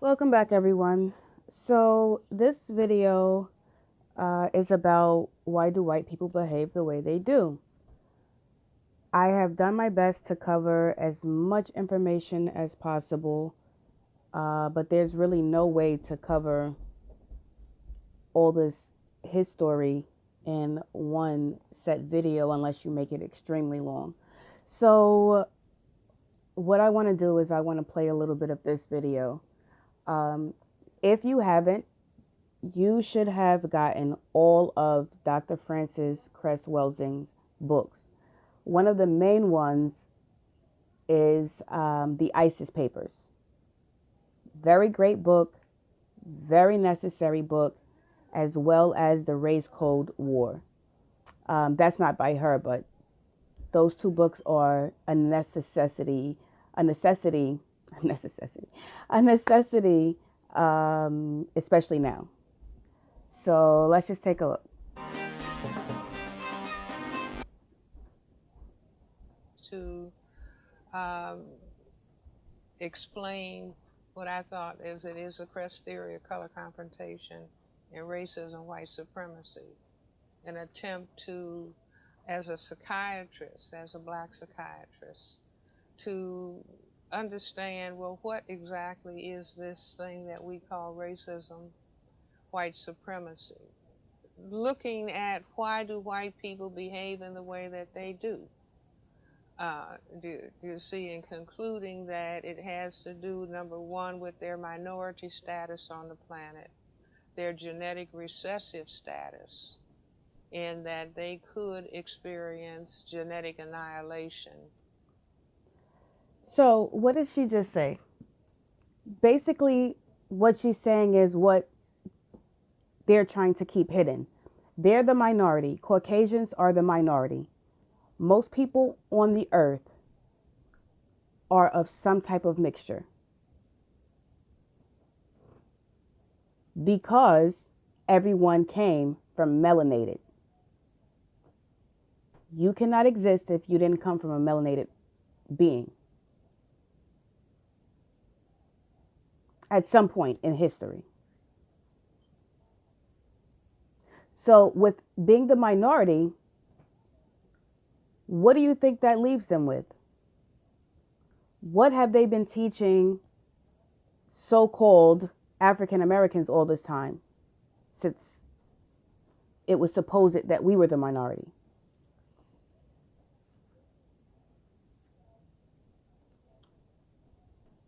Welcome back, everyone. So, this video is about why do white people behave the way they do. I have done my best to cover as much information as possible, but there's really no way to cover all this history in one set video unless you make it extremely long. So, what I want to do is I want to play a little bit of this video. Um, if you haven't, you should have gotten all of Dr. Francis Cress Welsing's books. One of the main ones is the ISIS Papers. Very great book, very necessary book, as well as the Race Code War. That's not by her, but those two books are a necessity, a necessity, a necessity, a necessity, especially now. So let's just take a look. To um, explain what I thought is it is a Crest theory of color confrontation and racism, white supremacy, an attempt to, as a psychiatrist, as a black psychiatrist, to understand, well, what exactly is this thing that we call racism, white supremacy? Looking at why do white people behave in the way that they do. You see, in concluding that it has to do, number one, with their minority status on the planet, their genetic recessive status, in that they could experience genetic annihilation. So, what did she just say? Basically, what she's saying is what they're trying to keep hidden. They're the minority. Caucasians are the minority. Most people on the earth are of some type of mixture because everyone came from melanated. You cannot exist if you didn't come from a melanated being at some point in history. So, with being the minority, what do you think that leaves them with? What have they been teaching so called African Americans all this time since it was supposed that we were the minority?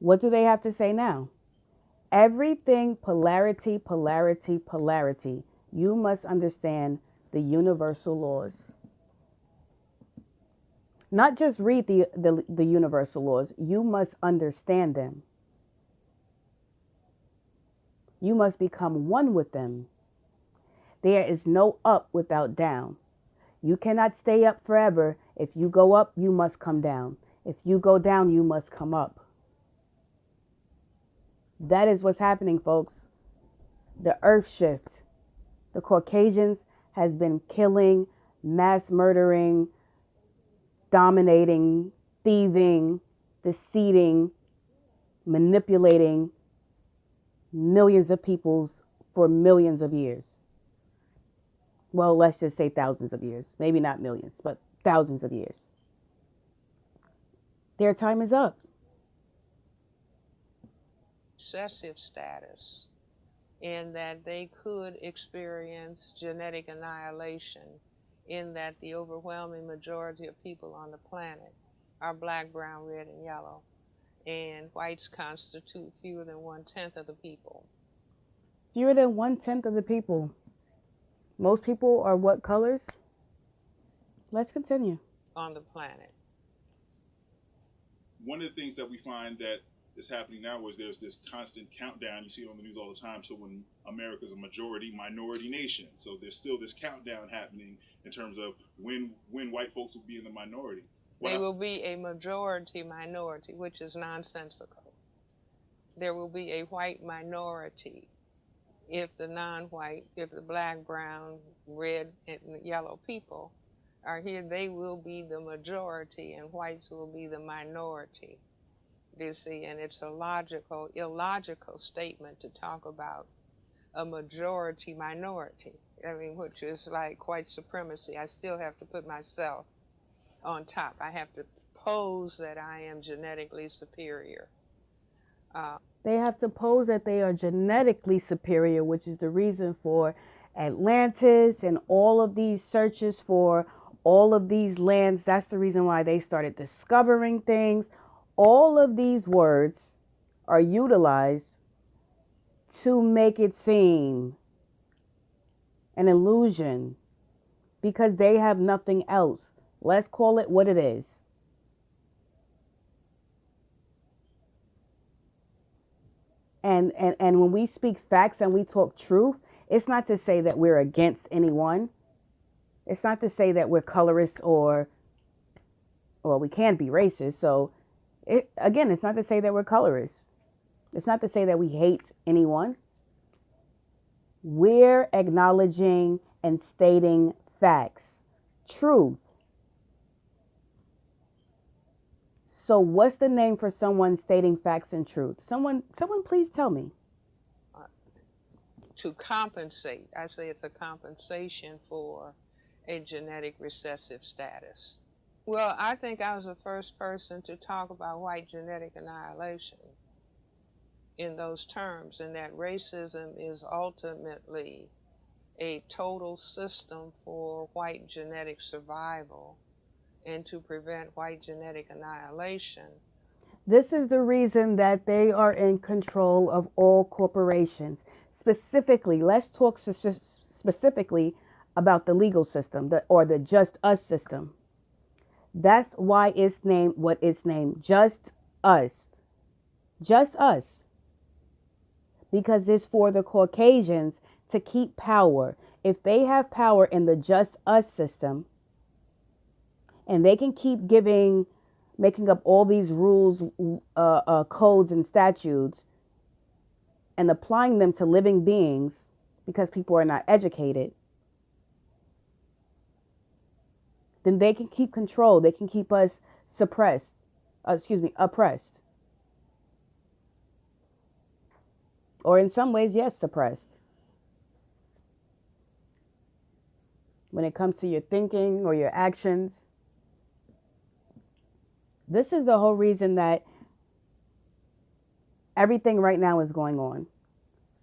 What do they have to say now? Everything polarity, polarity, polarity. You must understand the universal laws. Not just read the universal laws, you must understand them. You must become one with them. There is no up without down. You cannot stay up forever. If you go up, you must come down. If you go down, you must come up. That is what's happening, folks. The earth shift. The Caucasians has been killing, mass murdering, dominating, thieving, deceiving, manipulating millions of peoples for millions of years. Well, let's just say thousands of years. Maybe not millions, but thousands of years. Their time is up. Recessive status, in that they could experience genetic annihilation, in that the overwhelming majority of people on the planet are black, brown, red, and yellow, and whites constitute fewer than 1/10 of the people Fewer than 1/10 of the people. Most people are what colors? Let's continue. on the planet. One of the things that we find that is happening now is there's this constant countdown. You see it on the news all the time to when America's a majority minority nation. So there's still this countdown happening in terms of when white folks will be in the minority. What They I, will be a majority minority, which is nonsensical. There will be a white minority if the non-white, if the black, brown, red, and yellow people are here. They will be the majority, and whites will be the minority. you see, and it's a logical, illogical statement to talk about a majority minority. I mean, which is like white supremacy. I still have to put myself on top. I have to pose that I am genetically superior. They have to pose that they are genetically superior, which is the reason for Atlantis and all of these searches for all of these lands. That's the reason why they started discovering things. All of these words are utilized to make it seem an illusion because they have nothing else. Let's call it what it is. And when we speak facts and we talk truth, it's not to say that we're against anyone. It's not to say that we're colorist or well, we can be racist. So again, it's not to say that we're colorist. It's not to say that we hate anyone. We're acknowledging and stating facts, truth. So what's the name for someone stating facts and truth? Someone please tell me. To compensate, I say it's a compensation for a genetic recessive status. Well, I think I was the first person to talk about white genetic annihilation in those terms, and that racism is ultimately a total system for white genetic survival and to prevent white genetic annihilation. This is the reason that they are in control of all corporations. Specifically, let's talk specifically about the legal system or the just us system. That's why it's named what it's named, just us. Just us. Because it's for the Caucasians to keep power. If they have power in the just us system and they can keep making up all these rules, codes, and statutes and applying them to living beings because people are not educated, then they can keep control. They can keep us oppressed. Or in some ways, yes, suppressed. When it comes to your thinking or your actions, this is the whole reason that everything right now is going on.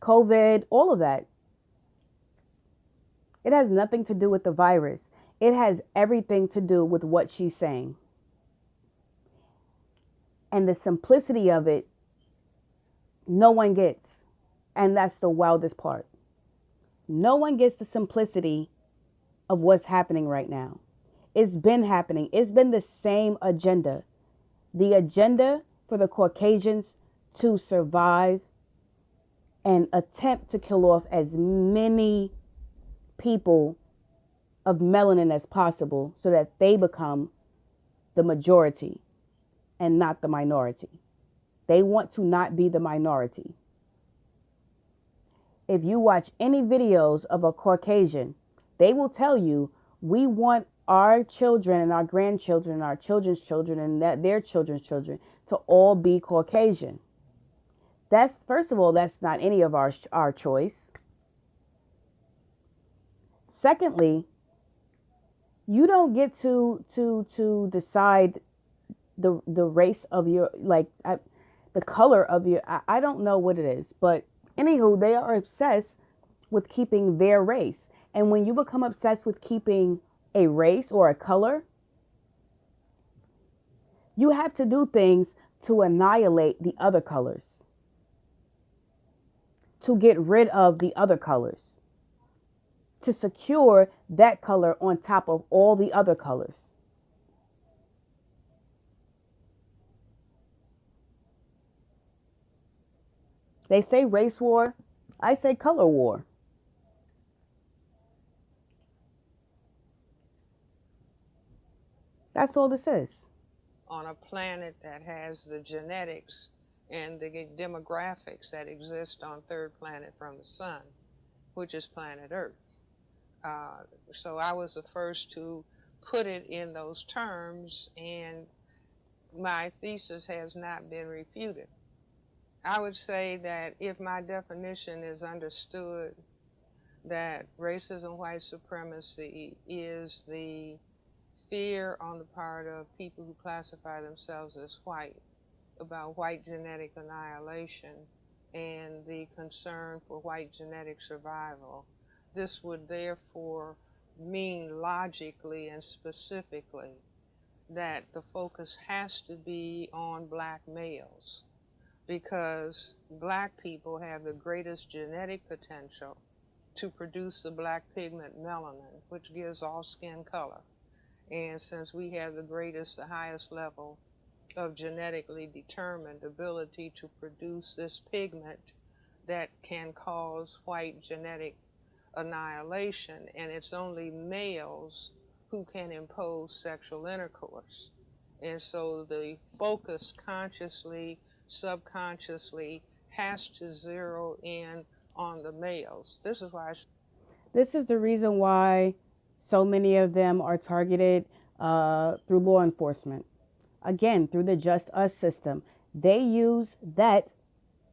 COVID, all of that. It has nothing to do with the virus. It has everything to do with what she's saying. And the simplicity of it, no one gets. And that's the wildest part. No one gets the simplicity of what's happening right now. It's been happening. It's been the same agenda. The agenda for the Caucasians to survive and attempt to kill off as many people of melanin as possible so that they become the majority and not the minority. They want to not be the minority. If you watch any videos of a Caucasian, they will tell you, we want our children and our grandchildren and our children's children and their children's children to all be Caucasian. That's, first of all, that's not any of our choice. Secondly, you don't get to decide the race of your the color of your. I don't know what it is, but anywho, they are obsessed with keeping their race. And when you become obsessed with keeping a race or a color, you have to do things to annihilate the other colors, to get rid of the other colors, to secure that color on top of all the other colors. They say race war, I say color war. That's all this is. On a planet that has the genetics and the demographics that exist on third planet from the sun, which is planet Earth. So I was the first to put it in those terms and my thesis has not been refuted. I would say that if my definition is understood, that racism, white supremacy is the fear on the part of people who classify themselves as white about white genetic annihilation and the concern for white genetic survival. This would therefore mean logically and specifically that the focus has to be on black males because black people have the greatest genetic potential to produce the black pigment melanin, which gives all skin color. And since we have the greatest, the highest level of genetically determined ability to produce this pigment that can cause white genetic annihilation, and it's only males who can impose sexual intercourse. And so the focus consciously, subconsciously has to zero in on the males. This is why This is the reason why so many of them are targeted through law enforcement. Again, through the Just Us system. They use that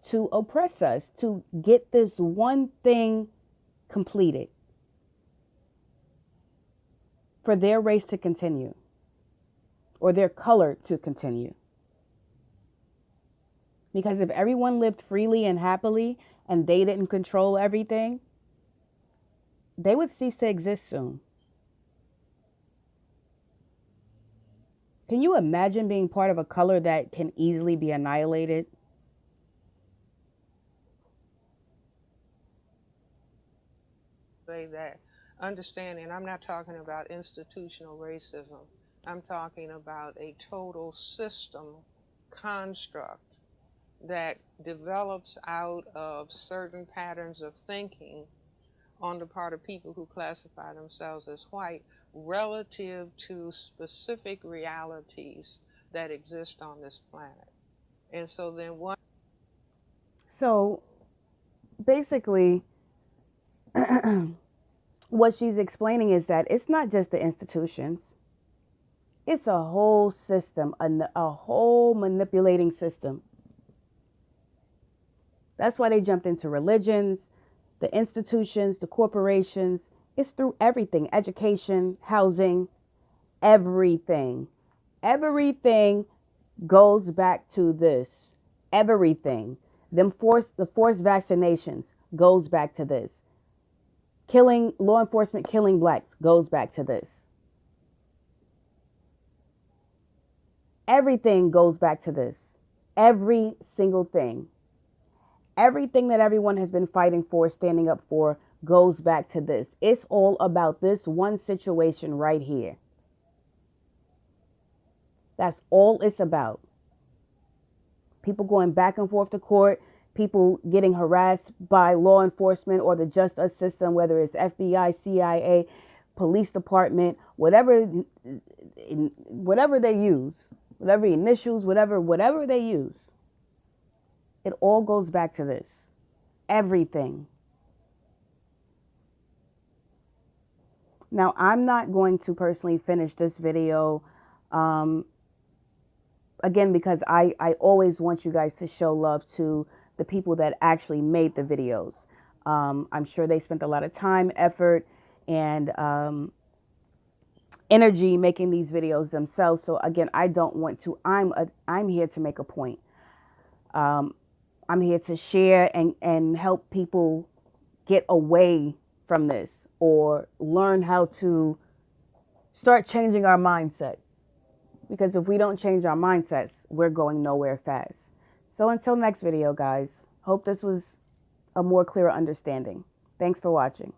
to oppress us, to get this one thing completed, for their race to continue or their color to continue. Because if everyone lived freely and happily and they didn't control everything, they would cease to exist soon. Can you imagine being part of a color that can easily be annihilated? say that understanding, I'm not talking about institutional racism. I'm talking about a total system construct that develops out of certain patterns of thinking on the part of people who classify themselves as white relative to specific realities that exist on this planet. And so then one So basically, what she's explaining is that it's not just the institutions, it's a whole system, a whole manipulating system. That's why they jumped into religions, the institutions, the corporations. It's through everything: education, housing, everything. Everything goes back to this. Everything. The forced vaccinations goes back to this. Killing law enforcement, killing blacks goes back to this. Everything goes back to this. Every single thing. Everything that everyone has been fighting for, standing up for, goes back to this. It's all about this one situation right here. That's all it's about. People going back and forth to court, people getting harassed by law enforcement or the Just Us system, whether it's FBI, CIA, police department, whatever they use, whatever initials, whatever they use. It all goes back to this. Everything. Now, I'm not going to personally finish this video, again, because I always want you guys to show love to the people that actually made the videos. I'm sure they spent a lot of time, effort, and energy making these videos themselves. So again, I don't want to. I'm here to make a point. I'm here to share and help people get away from this or learn how to start changing our mindsets. Because if we don't change our mindsets, we're going nowhere fast. So until next video, guys, hope this was a more clearer understanding. Thanks for watching.